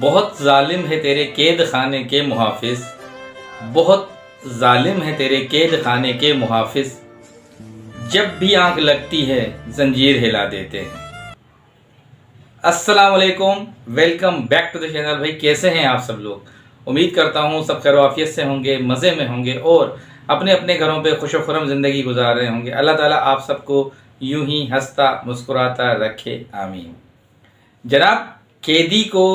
बहुत जालिम है तेरे कैद खाने के मुहाफिज, बहुत जालिम है तेरे कैद खाने के मुहाफिज, जब भी आंख लगती है जंजीर हिला देते हैं। अस्सलाम वालेकुम, welcome back to the channel. भाई कैसे हैं आप सब लोग? उम्मीद करता हूँ सब खैर-ओ-आफियत से होंगे, मज़े में होंगे और अपने अपने घरों पे खुश-ओ-खुर्रम ज़िंदगी गुजार रहे होंगे। अल्लाह ताला आप सबको यूं ही हंसता मुस्कुराता रखे, आमीन। जनाब, कैदी को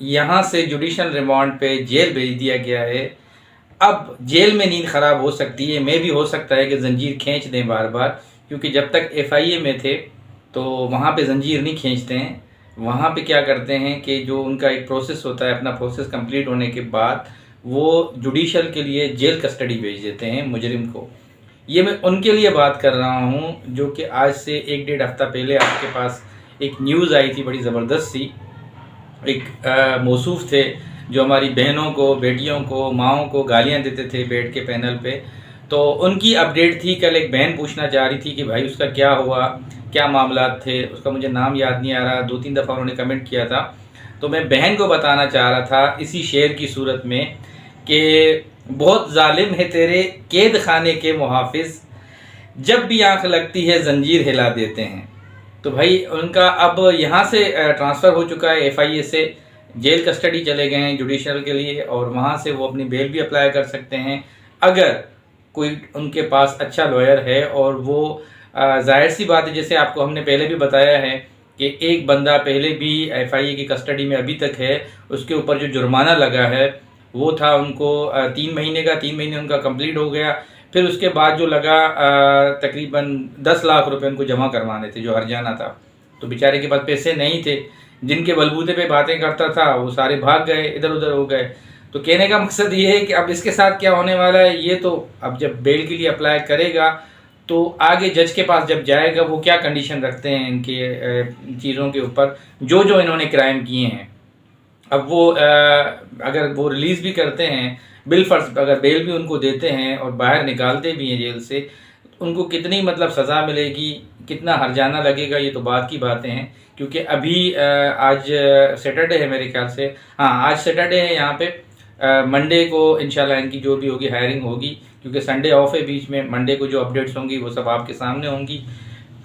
यहाँ से जुडिशल रिमांड पे जेल भेज दिया गया है। अब जेल में नींद ख़राब हो सकती है, मैं भी हो सकता है कि जंजीर खींच दें बार बार, क्योंकि जब तक FIA में थे तो वहाँ पे जंजीर नहीं खींचते हैं। वहाँ पे क्या करते हैं कि जो उनका एक प्रोसेस होता है, अपना प्रोसेस कंप्लीट होने के बाद वो जुडिशल के लिए जेल कस्टडी भेज देते हैं मुजरिम को। ये मैं उनके लिए बात कर रहा हूँ जो कि आज से 1-1.5 हफ्ता पहले आपके पास एक न्यूज़ आई थी बड़ी ज़बरदस्त सी। एक मौसूफ थे जो हमारी बहनों को, बेटियों को, माओं को गालियां देते थे बैठ के पैनल पे। तो उनकी अपडेट थी। कल एक बहन पूछना चाह रही थी कि भाई उसका क्या हुआ, क्या मामला थे। उसका मुझे नाम याद नहीं आ रहा, 2-3 दफ़ा उन्होंने कमेंट किया था। तो मैं बहन को बताना चाह रहा था इसी शेर की सूरत में कि बहुत जालिम है तेरे कैद खाने के मुहाफिज, जब भी आंख लगती है जंजीर हिला देते हैं। तो भाई उनका अब यहाँ से ट्रांसफ़र हो चुका है, FIA से जेल कस्टडी चले गए हैं जुडिशल के लिए, और वहाँ से वो अपनी बेल भी अप्लाई कर सकते हैं अगर कोई उनके पास अच्छा लॉयर है। और वो जाहिर सी बात है, जैसे आपको हमने पहले भी बताया है कि एक बंदा पहले भी FIA की कस्टडी में अभी तक है, उसके ऊपर जो जुर्माना लगा है वो था उनको 3 महीने का। 3 महीने उनका कंप्लीट हो गया। फिर उसके बाद जो लगा तकरीबन 10 लाख रुपए उनको जमा करवाने थे, जो हर्जाना था। तो बेचारे के पास पैसे नहीं थे, जिनके बलबूते पे बातें करता था वो सारे भाग गए, इधर उधर हो गए। तो कहने का मकसद ये है कि अब इसके साथ क्या होने वाला है, ये तो अब जब बेल के लिए अप्लाई करेगा तो आगे जज के पास जब जाएगा वो क्या कंडीशन रखते हैं इनके चीज़ों के ऊपर, जो जो इन्होंने क्राइम किए हैं। अब वो अगर वो रिलीज़ भी करते हैं, बिलफर्ज अगर बेल भी उनको देते हैं और बाहर निकालते भी हैं जेल से, उनको कितनी मतलब सज़ा मिलेगी, कितना हर्जाना लगेगा, ये तो बात की बातें हैं। क्योंकि अभी आज सैटरडे है मेरे ख्याल से, हाँ आज सैटरडे है यहाँ पे। मंडे को इंशाल्लाह इनकी जो भी होगी हायरिंग होगी, क्योंकि संडे ऑफ है बीच में। मंडे को जो अपडेट्स होंगी वो सब आपके सामने होंगी।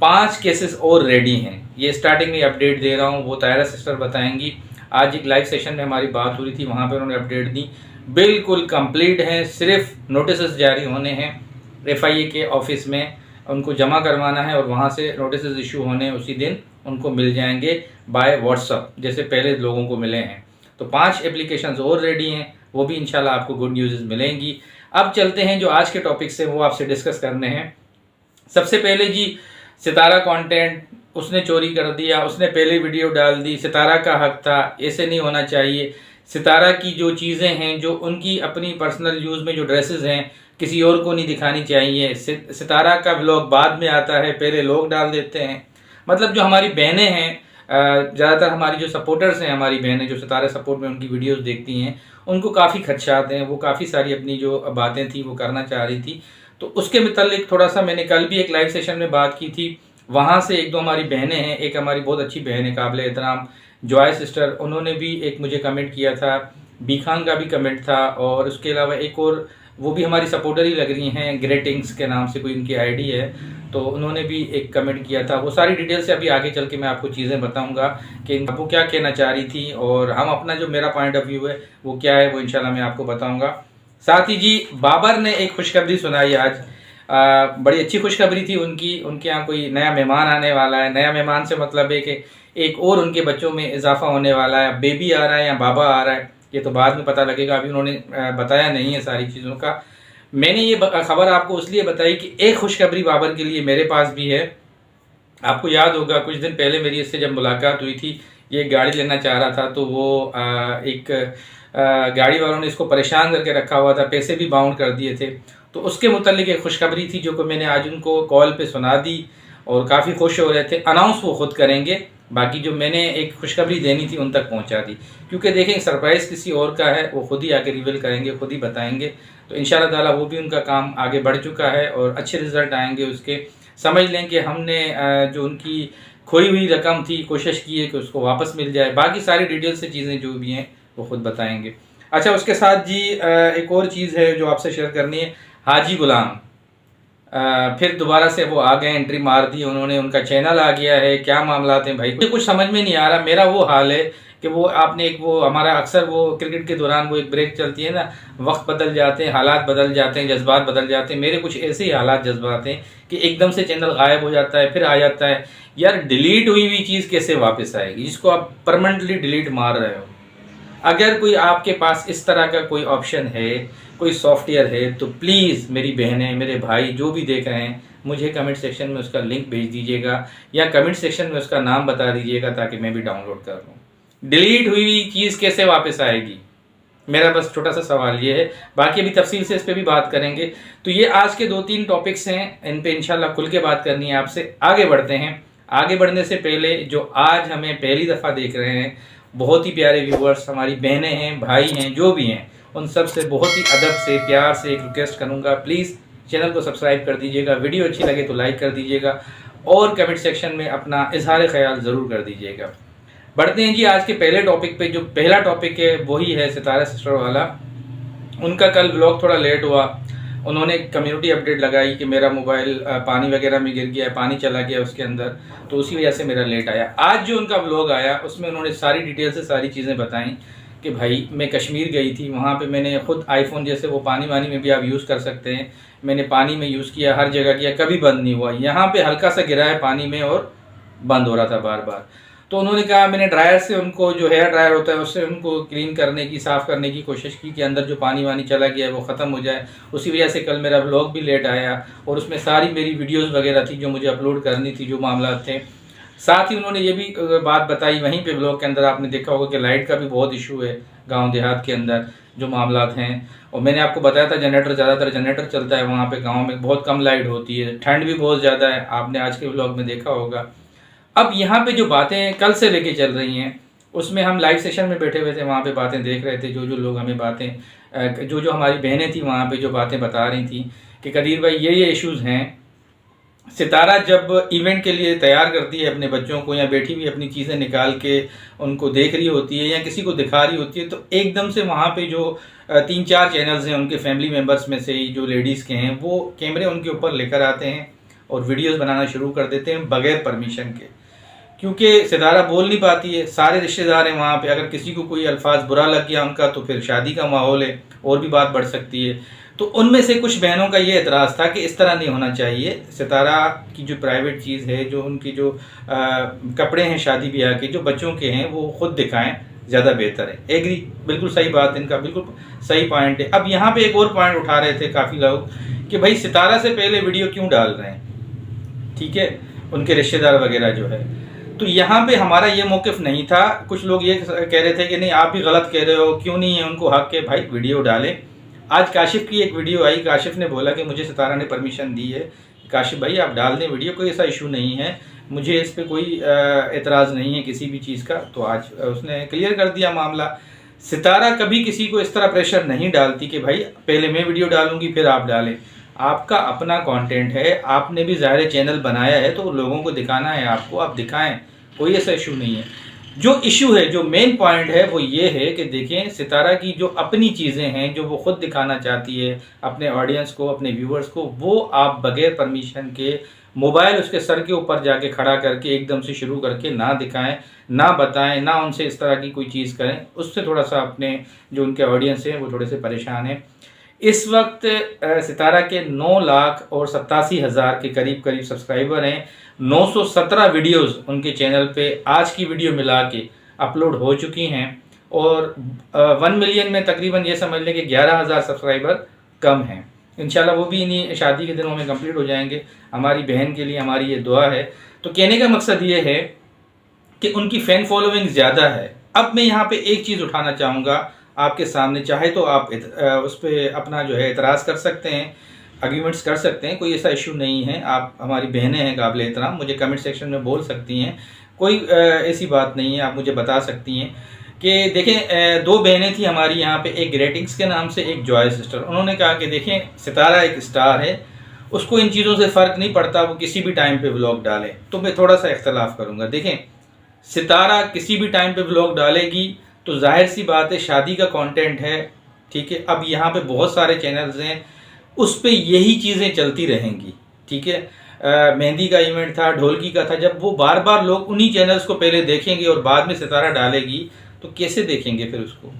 5 केसेस और रेडी हैं, ये स्टार्टिंग में अपडेट दे रहा हूँ, वो तायरा सिस्टर बताएंगी। आज एक लाइव सेशन में हमारी बात हो रही थी, वहाँ पर उन्होंने अपडेट दी, बिल्कुल कंप्लीट हैं। सिर्फ नोटिस जारी होने हैं FIA के ऑफिस में, उनको जमा करवाना है और वहाँ से नोटिस इशू होने उसी दिन उनको मिल जाएंगे बाय व्हाट्सअप, जैसे पहले लोगों को मिले हैं। तो 5 एप्लीकेशंस और रेडी हैं, वो भी इंशाल्लाह आपको गुड न्यूज़ मिलेंगी। अब चलते हैं जो आज के टॉपिक से वो आपसे डिस्कस करने हैं। सबसे पहले जी, सितारा कंटेंट उसने चोरी कर दिया, उसने पहले वीडियो डाल दी। सितारा का हक था, ऐसे नहीं होना चाहिए। सितारा की जो चीज़ें हैं, जो उनकी अपनी पर्सनल यूज़ में जो ड्रेसेस हैं, किसी और को नहीं दिखानी चाहिए। सितारा का व्लॉग बाद में आता है, पहले लोग डाल देते हैं। मतलब जो हमारी बहनें हैं, ज़्यादातर हमारी जो सपोर्टर्स हैं, हमारी बहनें जो सितारा सपोर्ट में उनकी वीडियोस देखती हैं, उनको काफ़ी खदशात हैं। वो काफ़ी सारी अपनी जो बातें थी वो करना चाह रही थी। तो उसके मुताल्लिक थोड़ा सा मैंने कल भी एक लाइव सेशन में बात की थी। वहाँ से 1-2 हमारी बहनें हैं, एक हमारी बहुत अच्छी बहन है काबिल एहतराम जॉय सिस्टर, उन्होंने भी एक मुझे कमेंट किया था। बी खान का भी कमेंट था, और उसके अलावा एक और वो भी हमारी सपोर्टर ही लग रही हैं, ग्रेटिंग्स के नाम से कोई उनकी आईडी है, तो उन्होंने भी एक कमेंट किया था। वो सारी डिटेल से अभी आगे चल के मैं आपको चीज़ें बताऊंगा कि वो क्या कहना चाह रही थी, और हम अपना जो मेरा पॉइंट ऑफ व्यू है वो क्या है, वो इंशाल्लाह मैं आपको बताऊंगा। साथ ही जी, बाबर ने एक खुशखबरी सुनाई आज। बड़ी अच्छी खुशखबरी थी उनके यहाँ कोई नया मेहमान आने वाला है। नया मेहमान से मतलब है कि एक और उनके बच्चों में इजाफा होने वाला है। बेबी आ रहा है या बाबा आ रहा है, ये तो बाद में पता लगेगा, अभी उन्होंने बताया नहीं है सारी चीज़ों का। मैंने ये खबर आपको इसलिए बताई कि एक खुशखबरी बाबर के लिए मेरे पास भी है। आपको याद होगा कुछ दिन पहले मेरी इससे जब मुलाकात हुई थी, ये गाड़ी लेना चाह रहा था, तो वो गाड़ी वालों ने इसको परेशान करके रखा हुआ था, पैसे भी बाउंड कर दिए थे। तो उसके मुतालिक एक खुशखबरी थी जो कि मैंने आज उनको कॉल पे सुना दी, और काफ़ी खुश हो रहे थे। अनाउंस वो खुद करेंगे, बाकी जो मैंने एक खुशखबरी देनी थी उन तक पहुंचा दी। क्योंकि देखें, सरप्राइज़ किसी और का है, वो खुद ही आके रिवील करेंगे, खुद ही बताएंगे। तो इंशाल्लाह ताला वो भी उनका काम आगे बढ़ चुका है और अच्छे रिजल्ट आएंगे उसके। समझ लें कि हमने जो उनकी खोई हुई रकम थी, कोशिश की है कि उसको वापस मिल जाए। बाकी सारी डिटेल से चीज़ें जो भी हैं वो खुद बताएंगे। अच्छा, उसके साथ जी एक और चीज़ है जो आपसे शेयर करनी है। हाजी गुलाम फिर दोबारा से वो आ गए, एंट्री मार दी उन्होंने, उनका चैनल आ गया है। क्या मामला हैं भाई, मुझे कुछ समझ में नहीं आ रहा। मेरा वो हाल है कि वो आपने एक वो हमारा अक्सर वो क्रिकेट के दौरान वो एक ब्रेक चलती है ना, वक्त बदल जाते हैं, हालात बदल जाते हैं, जज्बात बदल जाते हैं। मेरे कुछ ऐसे ही हालात जज्बात हैं कि एकदम से चैनल गायब हो जाता है, फिर आ जाता है। यार डिलीट हुई चीज़ कैसे वापस आएगी, जिसको आप परमानेंटली डिलीट मार रहे हो। अगर कोई आपके पास इस तरह का कोई ऑप्शन है, कोई सॉफ्टवेयर है, तो प्लीज़ मेरी बहनें, मेरे भाई जो भी देख रहे हैं, मुझे कमेंट सेक्शन में उसका लिंक भेज दीजिएगा या कमेंट सेक्शन में उसका नाम बता दीजिएगा ताकि मैं भी डाउनलोड कर लूँ। डिलीट हुई चीज़ कैसे वापस आएगी, मेरा बस छोटा सा सवाल ये है। बाकी अभी तफसील से इस पर भी बात करेंगे। तो ये आज के 2-3 टॉपिक्स हैं, इन पे इंशाल्लाह खुल के बात करनी है आपसे। आगे बढ़ते हैं। आगे बढ़ने से पहले जो आज हमें पहली दफ़ा देख रहे हैं, बहुत ही प्यारे व्यूवर्स, हमारी बहनें हैं, भाई हैं, जो भी हैं, उन सब से बहुत ही अदब से, प्यार से एक रिक्वेस्ट करूँगा, प्लीज़ चैनल को सब्सक्राइब कर दीजिएगा, वीडियो अच्छी लगे तो लाइक कर दीजिएगा और कमेंट सेक्शन में अपना इजहार ख्याल ज़रूर कर दीजिएगा। बढ़ते हैं जी आज के पहले टॉपिक पे। जो पहला टॉपिक है वही है सितारा सिस्टर वाला। उनका कल व्लॉग थोड़ा लेट हुआ। उन्होंने कम्युनिटी अपडेट लगाई कि मेरा मोबाइल पानी वगैरह में गिर गया है, पानी चला गया उसके अंदर, तो उसी वजह से मेरा लेट आया। आज जो उनका व्लॉग आया उसमें उन्होंने सारी डिटेल से सारी चीज़ें बताई कि भाई मैं कश्मीर गई थी, वहाँ पे मैंने खुद आईफोन जैसे वो पानी वानी में भी आप यूज़ कर सकते हैं, मैंने पानी में यूज़ किया, हर जगह किया, कभी बंद नहीं हुआ। यहाँ पे हल्का सा गिरा है पानी में और बंद हो रहा था बार बार। तो उन्होंने कहा मैंने ड्रायर से उनको, जो हेयर ड्रायर होता है उससे उनको क्लीन करने की, साफ़ करने की कोशिश की कि अंदर जो पानी वानी चला गया है वो ख़त्म हो जाए। उसी वजह से कल मेरा व्लॉग भी लेट आया और उसमें सारी मेरी वीडियोस वगैरह थी जो मुझे अपलोड करनी थी, जो मामला थे। साथ ही उन्होंने ये भी बात बताई वहीं पे व्लॉग के अंदर, आपने देखा होगा कि लाइट का भी बहुत इशू है गाँव देहात के अंदर, जो मामला हैं। और मैंने आपको बताया था जनरेटर, ज़्यादातर जनरेटर चलता है वहाँ पे, गाँव में बहुत कम लाइट होती है, ठंड भी बहुत ज़्यादा है, आपने आज के व्लॉग में देखा होगा। अब यहाँ पे जो बातें कल से लेके चल रही हैं उसमें हम लाइव सेशन में बैठे हुए थे, वहाँ पे बातें देख रहे थे, जो लोग हमें बातें, जो हमारी बहनें थी वहाँ पे जो बातें बता रही थी कि कदीर भाई ये इश्यूज़ हैं। सितारा जब इवेंट के लिए तैयार करती है अपने बच्चों को, या बैठी हुई अपनी चीज़ें निकाल के उनको देख रही होती है या किसी को दिखा रही होती है, तो एकदम से वहाँ पे जो 3-4 चैनल्स हैं उनके फैमिली मेम्बर्स में से ही जो लेडीज़ के हैं, वो कैमरे उनके ऊपर लेकर आते हैं और वीडियोज़ बनाना शुरू कर देते हैं बग़ैर परमिशन के। क्योंकि सितारा बोल नहीं पाती है, सारे रिश्तेदार हैं वहाँ पे, अगर किसी को कोई अल्फाज बुरा लग गया उनका तो फिर शादी का माहौल है और भी बात बढ़ सकती है। तो उनमें से कुछ बहनों का ये एतराज़ था कि इस तरह नहीं होना चाहिए, सितारा की जो प्राइवेट चीज़ है, जो उनकी जो कपड़े हैं शादी ब्याह के, जो बच्चों के हैं, वो खुद दिखाएं, ज़्यादा बेहतर है। एग्री, बिल्कुल सही बात, इनका बिल्कुल सही पॉइंट है। अब यहाँ पे एक और पॉइंट उठा रहे थे काफ़ी लोग कि भाई सितारा से पहले वीडियो क्यों डाल रहे हैं, ठीक है, उनके रिश्तेदार वगैरह जो है। तो यहाँ पे हमारा ये मौक़िफ़ नहीं था। कुछ लोग ये कह रहे थे कि नहीं आप भी गलत कह रहे हो, क्यों नहीं है उनको हक के भाई वीडियो डालें। आज काशिफ़ की एक वीडियो आई, काशिफ़ ने बोला कि मुझे सितारा ने परमिशन दी है, काशिफ़ भाई आप डाल दें वीडियो, कोई ऐसा इशू नहीं है, मुझे इस पर कोई एतराज़ नहीं है किसी भी चीज़ का। तो आज उसने क्लियर कर दिया मामला। सितारा कभी किसी को इस तरह प्रेशर नहीं डालती कि भाई पहले मैं वीडियो डालूंगी फिर आप डालें। आपका अपना कंटेंट है, आपने भी ज़ाहिर चैनल बनाया है तो लोगों को दिखाना है आपको, आप दिखाएं, कोई ऐसा इशू नहीं है। जो इशू है, जो मेन पॉइंट है वो ये है कि देखें सितारा की जो अपनी चीज़ें हैं, जो वो खुद दिखाना चाहती है अपने ऑडियंस को, अपने व्यूवर्स को, वो आप बगैर परमिशन के मोबाइल उसके सर के ऊपर जाके खड़ा करके एकदम से शुरू करके ना दिखाएं, ना बताएं, ना उनसे इस तरह की कोई चीज़ करें। उससे थोड़ा सा अपने जो उनके ऑडियंस हैं वो थोड़े से परेशान हैं। इस वक्त सितारा के 9,87,000 के करीब सब्सक्राइबर हैं। 917 वीडियोस उनके चैनल पे आज की वीडियो मिला के अपलोड हो चुकी हैं और 1 मिलियन में तकरीबन ये समझ लें कि 11,000 सब्सक्राइबर कम हैं। इंशाल्लाह वो भी इन्हीं शादी के दिनों में कंप्लीट हो जाएंगे। हमारी बहन के लिए हमारी ये दुआ है। तो कहने का मकसद ये है कि उनकी फ़ैन फॉलोइंग ज़्यादा है। अब मैं यहाँ पे एक चीज़ उठाना चाहूँगा आपके सामने, चाहे तो आप उस पर अपना जो है एतराज़ कर सकते हैं, आर्ग्यूमेंट्स कर सकते हैं, कोई ऐसा इशू नहीं है। आप हमारी बहनें हैं काबिल एहतराम, मुझे कमेंट सेक्शन में बोल सकती हैं, कोई ऐसी बात नहीं है, आप मुझे बता सकती हैं कि देखें 2 बहनें थी हमारी यहाँ पे, एक ग्रेटिंग्स के नाम से, एक जॉय सिस्टर। उन्होंने कहा कि देखें सितारा एक स्टार है उसको इन चीज़ों से फ़र्क नहीं पड़ता, वो किसी भी टाइम पे व्लॉग डालें। तो मैं थोड़ा सा इख्तलाफ करूँगा। देखें, सितारा किसी भी टाइम पे व्लॉग डालेगी तो जाहिर सी बात है शादी का कंटेंट है, ठीक है। अब यहाँ पे बहुत सारे चैनल्स हैं, उस पे यही चीज़ें चलती रहेंगी, ठीक है। मेहंदी का इवेंट था, ढोलकी का था, जब वो बार बार लोग उन्हीं चैनल्स को पहले देखेंगे और बाद में सितारा डालेगी तो कैसे देखेंगे फिर उसको।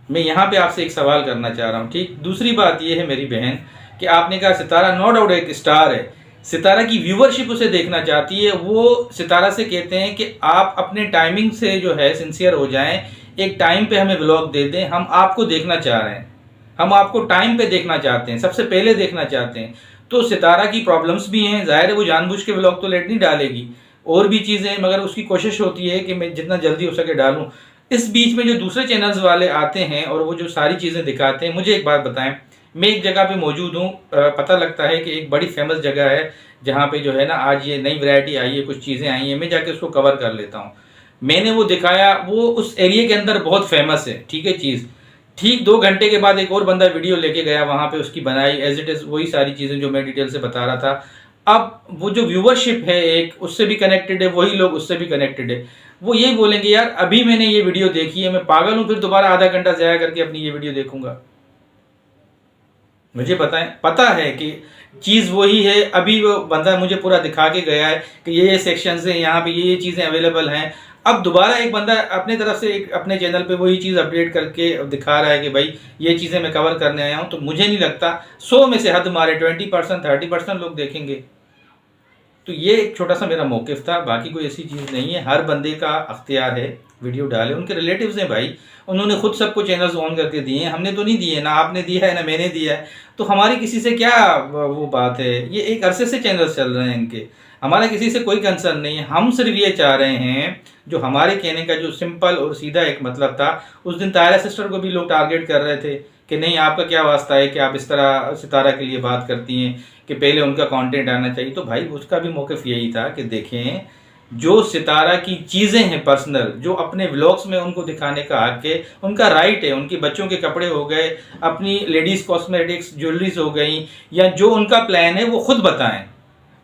मैं यहाँ पे आपसे एक सवाल करना चाह रहा हूँ, ठीक। दूसरी बात ये है मेरी बहन कि आपने कहा सितारा नो डाउट एक स्टार है, सितारा की व्यूवरशिप उसे देखना चाहती है। वो सितारा से कहते हैं कि आप अपने टाइमिंग से जो है सिंसियर हो जाएं, एक टाइम पे हमें व्लॉग दे दें, हम आपको देखना चाह रहे हैं, हम आपको टाइम पे देखना चाहते हैं, सबसे पहले देखना चाहते हैं। तो सितारा की प्रॉब्लम्स भी हैं, जाहिर है वो जानबूझ के व्लॉग तो लेट नहीं डालेगी, और भी चीज़ें हैं, मगर उसकी कोशिश होती है कि मैं जितना जल्दी हो सके डालूं। इस बीच में जो दूसरे चैनल्स वाले आते हैं और वो जो सारी चीज़ें दिखाते हैं, मुझे एक बात बताएं, मैं एक जगह पे मौजूद हूँ, पता लगता है कि एक बड़ी फेमस जगह है जहाँ पे जो है ना आज ये नई वैरायटी आई है, कुछ चीज़ें आई हैं, मैं जाके उसको कवर कर लेता हूँ। मैंने वो दिखाया, वो उस एरिया के अंदर बहुत फेमस है, ठीक है चीज़। ठीक 2 घंटे के बाद एक और बंदा वीडियो लेके गया, वहाँ पे उसकी बनाई एज इट इज़ वही सारी चीज़ें जो मैं डिटेल से बता रहा था। अब वो जो व्यूवरशिप है एक, उससे भी कनेक्टेड है, वही लोग उससे भी कनेक्टेड है। वो यही बोलेंगे यार अभी मैंने ये वीडियो देखी है, मैं पागल हूँ फिर दोबारा आधा घंटा ज़ाया करके अपनी ये वीडियो देखूंगा। मुझे पता है कि चीज़ वही है, अभी वो बंदा मुझे पूरा दिखा के गया है कि ये सेक्शंस हैं, यहाँ पे ये चीज़ें अवेलेबल हैं। अब दोबारा एक बंदा अपने तरफ से एक अपने चैनल पे वही चीज़ अपडेट करके दिखा रहा है कि भाई ये चीज़ें मैं कवर करने आया हूँ, तो मुझे नहीं लगता 100 में से हद मारे 20% 30% लोग देखेंगे। तो ये एक छोटा सा मेरा मौक़िफ़ था, बाकी कोई ऐसी चीज़ नहीं है। हर बंदे का अख्तियार है वीडियो डाले, उनके रिलेटिव्स हैं भाई, उन्होंने खुद सबको चैनल्स ऑन करके दिए हैं, हमने तो नहीं दिए, ना आपने दिया है ना मैंने दिया है, तो हमारी किसी से क्या वो बात है। ये एक अरसे से चैनल्स चल रहे हैं इनके, हमारा किसी से कोई कंसर्न नहीं है। हम सिर्फ ये चाह रहे हैं, जो हमारे कहने का जो सिंपल और सीधा एक मतलब था, उस दिन तायरा सिस्टर को भी लोग टारगेट कर रहे थे कि नहीं आपका क्या वास्ता है कि आप इस तरह सितारा के लिए बात करती हैं कि पहले उनका कंटेंट आना चाहिए। तो भाई उसका भी मौक़िफ़ यही था कि देखें जो सितारा की चीज़ें हैं पर्सनल, जो अपने व्लॉग्स में उनको दिखाने का हक है, उनका राइट है। उनके बच्चों के कपड़े हो गए, अपनी लेडीज़ कॉस्मेटिक्स ज्वेलरीज हो गई, या जो उनका प्लान है वो खुद बताएं।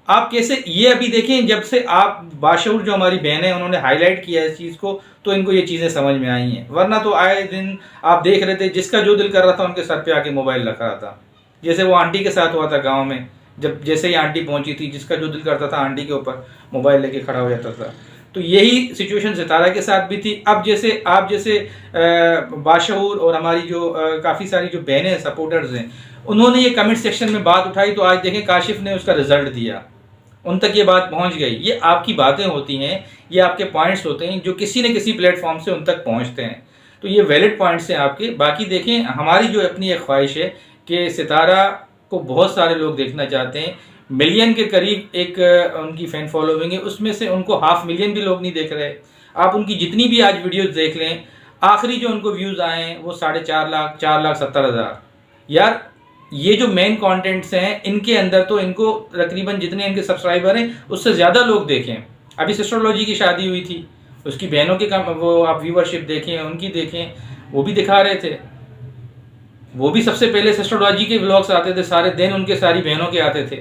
आप कैसे ये अभी देखें, जब से आप बाशऊर जो हमारी बहन है उन्होंने हाईलाइट किया इस चीज़ को, तो इनको ये चीज़ें समझ में आई हैं। वरना तो आए दिन आप देख रहे थे जिसका जो दिल कर रहा था उनके सर पे आके मोबाइल रख रहा था। जैसे वो आंटी के साथ हुआ था गाँव में, जब जैसे ही आंटी पहुंची थी, जिसका जो दिल करता था आंटी के ऊपर मोबाइल लेके खड़ा हो जाता था। तो यही सिचुएशन सितारा के साथ भी थी। अब जैसे आप जैसे बाशऊर और हमारी जो काफ़ी सारी जो बहनें सपोर्टर्स हैं, उन्होंने ये कमेंट सेक्शन में बात उठाई, तो आज देखें काशिफ ने उसका रिजल्ट दिया, उन तक ये बात पहुंच गई। ये आपकी बातें होती हैं, ये आपके पॉइंट्स होते हैं जो किसी न किसी प्लेटफॉर्म से उन तक पहुंचते हैं। तो ये वैलिड पॉइंट्स हैं आपके। बाकी देखें, हमारी जो अपनी एक ख्वाहिश है कि सितारा को बहुत सारे लोग देखना चाहते हैं, मिलियन के करीब एक उनकी फ़ैन फॉलोइंग है, उसमें से उनको 500,000 भी लोग नहीं देख रहे। आप उनकी जितनी भी आज वीडियोस देख लें, आखिरी जो उनको व्यूज़ आए हैं वो 4.5 लाख, 4,70,000। यार ये जो मेन कंटेंट्स हैं इनके अंदर तो इनको तकरीबन जितने इनके सब्सक्राइबर हैं उससे ज़्यादा लोग देखें। अभी सिस्टरोलॉजी की शादी हुई थी, उसकी बहनों के वो आप व्यूवरशिप देखें, उनकी देखें, वो भी दिखा रहे थे। वो भी सबसे पहले सिस्टरोलॉजी के व्लॉग्स आते थे, सारे दिन उनके सारी बहनों के आते थे।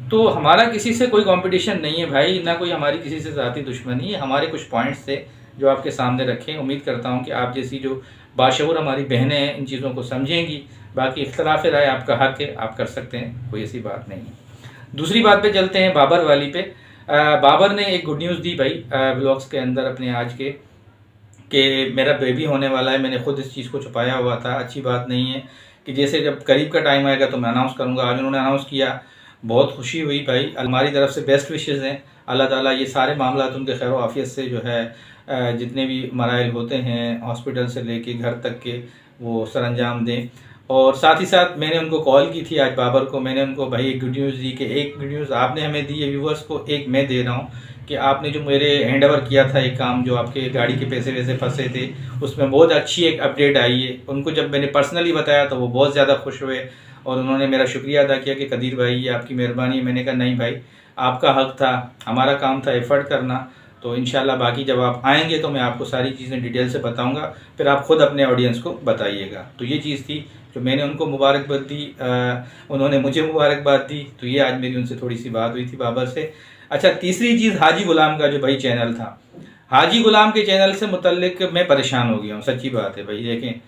तो हमारा किसी से कोई कंपटीशन नहीं है भाई, ना कोई हमारी किसी से ज़ाती दुश्मनी है। हमारे कुछ पॉइंट्स थे जो आपके सामने रखें। उम्मीद करता हूँ कि आप जैसी जो बाशऊर हमारी बहनें हैं इन चीज़ों को समझेंगी। बाकी इख्तलाफ राय आपका हक है, आप कर सकते हैं, कोई ऐसी बात नहीं है। दूसरी बात पे चलते हैं, बाबर वाली पे। बाबर ने एक गुड न्यूज़ दी भाई व्लॉग्स के अंदर अपने आज के, कि मेरा बेबी होने वाला है। मैंने खुद इस चीज़ को छुपाया हुआ था, अच्छी बात नहीं है कि जैसे जब करीब का टाइम आएगा तो मैं अनाउंस करूँगा। आज उन्होंने अनाउंस किया, बहुत खुशी हुई भाई। हमारी तरफ से बेस्ट विशेज़ हैं, अल्लाह ताला ये सारे मामला उनके खैर आफियत से जो है जितने भी मराइल होते हैं हॉस्पिटल से लेके घर तक के वो सरअंजाम दें। और साथ ही साथ मैंने उनको कॉल की थी आज बाबर को, मैंने उनको भाई एक गुड न्यूज़ दी कि एक गुड न्यूज़ आपने हमें दी है व्यूवर्स को, एक मैं दे रहा हूँ कि आपने जो मेरे हैंड ओवर किया था एक काम, जो आपके गाड़ी के पैसे वैसे फंसे थे, उसमें बहुत अच्छी एक अपडेट आई है। उनको जब मैंने पर्सनली बताया तो वो बहुत ज़्यादा खुश हुए और उन्होंने मेरा शुक्रिया अदा किया कि कदीर भाई ये आपकी मेहरबानी है। मैंने कहा नहीं भाई, आपका हक था, हमारा काम था एफर्ट करना। तो इंशाल्लाह बाकी जब आप आएंगे तो मैं आपको सारी चीज़ें डिटेल से बताऊंगा, फिर आप खुद अपने ऑडियंस को बताइएगा। तो ये चीज़ थी जो मैंने उनको मुबारकबाद दी, उन्होंने मुझे मुबारकबाद दी, तो ये आज मेरी उनसे थोड़ी सी बात हुई थी बाबर से। अच्छा, तीसरी चीज़ हाजी गुलाम का जो भाई चैनल था, हाजी गुलाम के चैनल से मुतल्लिक मैं परेशान हो गया हूँ, सच्ची बात है भाई। देखें,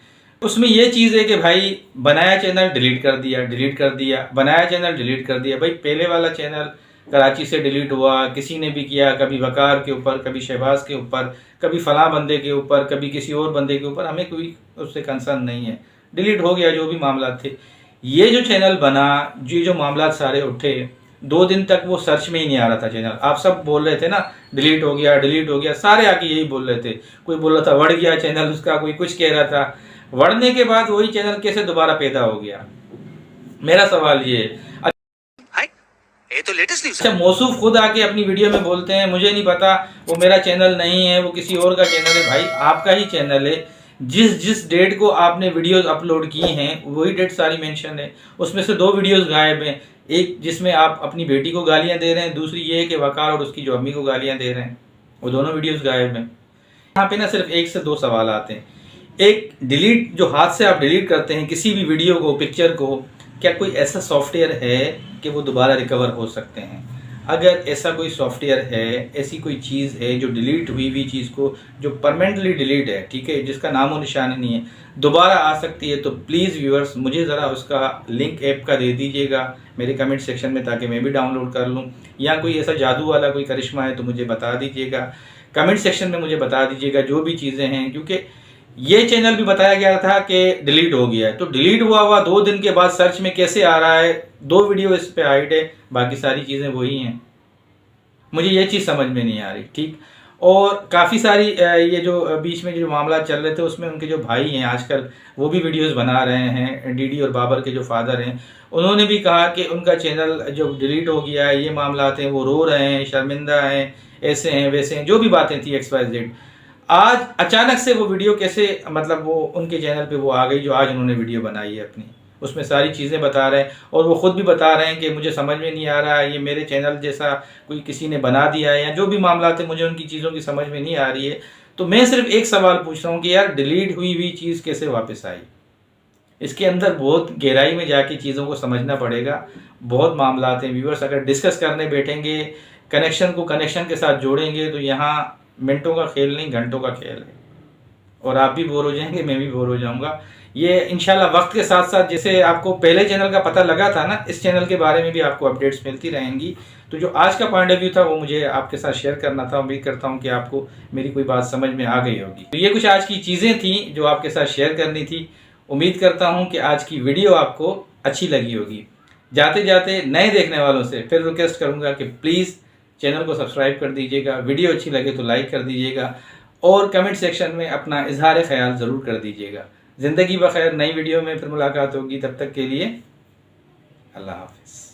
उसमें ये चीज़ है कि भाई बनाया चैनल डिलीट कर दिया, डिलीट कर दिया, बनाया चैनल डिलीट कर दिया। भाई पहले वाला चैनल कराची से डिलीट हुआ, किसी ने भी किया, कभी वकार के ऊपर, कभी शहबाज के ऊपर, कभी फलां बंदे के ऊपर, कभी किसी और बंदे के ऊपर, हमें कोई उससे कंसर्न नहीं है, डिलीट हो गया जो भी मामला थे। ये जो चैनल बना, ये जो मामला सारे उठे, 2 दिन तक वो सर्च में ही नहीं आ रहा था चैनल। आप सब बोल रहे थे ना डिलीट हो गया, डिलीट हो गया, सारे आके यही बोल रहे थे। कोई बोल रहा था बढ़ गया चैनल उसका, कोई कुछ कह रहा था। बढ़ने के बाद वही चैनल कैसे दोबारा पैदा हो गया, मेरा सवाल ये है। ये तो लेटेस्ट न्यूज़। अच्छा, मौसूफ खुद आके अपनी वीडियो में बोलते हैं मुझे नहीं पता, वो मेरा चैनल नहीं है, वो किसी और का चैनल है। भाई आपका ही चैनल है, जिस डेट को आपने वीडियोस अपलोड की हैं वही डेट सारी मेंशन है। उसमें से 2 वीडियोस गायब हैं, एक जिसमें आप अपनी बेटी को गालियां दे रहे हैं, दूसरी ये है कि वकार और उसकी जो अम्मी को गालियां दे रहे हैं, वो दोनों वीडियोस गायब हैं। यहाँ पे ना सिर्फ 1 से 2 सवाल आते हैं। एक, डिलीट जो हाथ से आप डिलीट करते हैं किसी भी वीडियो को, पिक्चर को, क्या कोई ऐसा सॉफ्टवेयर है कि वो दोबारा रिकवर हो सकते हैं? अगर ऐसा कोई सॉफ्टवेयर है, ऐसी कोई चीज़ है जो डिलीट हुई हुई चीज़ को, जो परमानेंटली डिलीट है, ठीक है, जिसका नामो निशान नहीं है, दोबारा आ सकती है, तो प्लीज़ व्यूअर्स मुझे ज़रा उसका लिंक ऐप का दे दीजिएगा मेरे कमेंट सेक्शन में, ताकि मैं भी डाउनलोड कर लूँ। या कोई ऐसा जादू वाला कोई करिश्मा है तो मुझे बता दीजिएगा, कमेंट सेक्शन में मुझे बता दीजिएगा जो भी चीज़ें हैं। क्योंकि ये चैनल भी बताया गया था कि डिलीट हो गया है, तो डिलीट हुआ 2 दिन के बाद सर्च में कैसे आ रहा है? 2 वीडियो इस पे हाइड है, बाकी सारी चीज़ें वही हैं। मुझे ये चीज़ समझ में नहीं आ रही, ठीक। और काफ़ी सारी ये जो बीच में जो मामला चल रहे थे उसमें उनके जो भाई हैं आजकल वो भी वीडियोस बना रहे हैं, डीडी और बाबर के जो फादर हैं, उन्होंने भी कहा कि उनका चैनल जो डिलीट हो गया है, ये मामला हैं, वो रो रहे हैं, शर्मिंदा हैं, ऐसे हैं वैसे हैं, जो भी बातें थी XYZ। आज अचानक से वो वीडियो कैसे, मतलब वो उनके चैनल पे वो आ गई जो आज उन्होंने वीडियो बनाई है अपनी, उसमें सारी चीज़ें बता रहे हैं। और वो ख़ुद भी बता रहे हैं कि मुझे समझ में नहीं आ रहा है, ये मेरे चैनल जैसा कोई किसी ने बना दिया है, या जो भी मामला थे मुझे उनकी चीज़ों की समझ में नहीं आ रही है। तो मैं सिर्फ एक सवाल पूछ रहा हूँ कि यार डिलीट हुई हुई चीज़ कैसे वापस आई? इसके अंदर बहुत गहराई में जाके चीज़ों को समझना पड़ेगा, बहुत मामला हैं व्यूअर्स। अगर डिस्कस करने बैठेंगे, कनेक्शन को कनेक्शन के साथ जोड़ेंगे, तो यहाँ मिनटों का खेल नहीं घंटों का खेल है, और आप भी बोर हो जाएंगे, मैं भी बोर हो जाऊंगा। ये इंशाल्लाह वक्त के साथ साथ, जैसे आपको पहले चैनल का पता लगा था ना, इस चैनल के बारे में भी आपको अपडेट्स मिलती रहेंगी। तो जो आज का पॉइंट ऑफ व्यू था वो मुझे आपके साथ शेयर करना था। उम्मीद करता हूँ कि आपको मेरी कोई बात समझ में आ गई होगी। तो ये कुछ आज की चीज़ें थी जो आपके साथ शेयर करनी थी। उम्मीद करता हूँ कि आज की वीडियो आपको अच्छी लगी होगी। जाते जाते नए देखने वालों से फिर रिक्वेस्ट करूँगा कि प्लीज़ चैनल को सब्सक्राइब कर दीजिएगा, वीडियो अच्छी लगे तो लाइक कर दीजिएगा, और कमेंट सेक्शन में अपना इजहार ख्याल ज़रूर कर दीजिएगा। ज़िंदगी बखैर, नई वीडियो में फिर मुलाकात होगी, तब तक के लिए अल्लाह हाफ़िज़।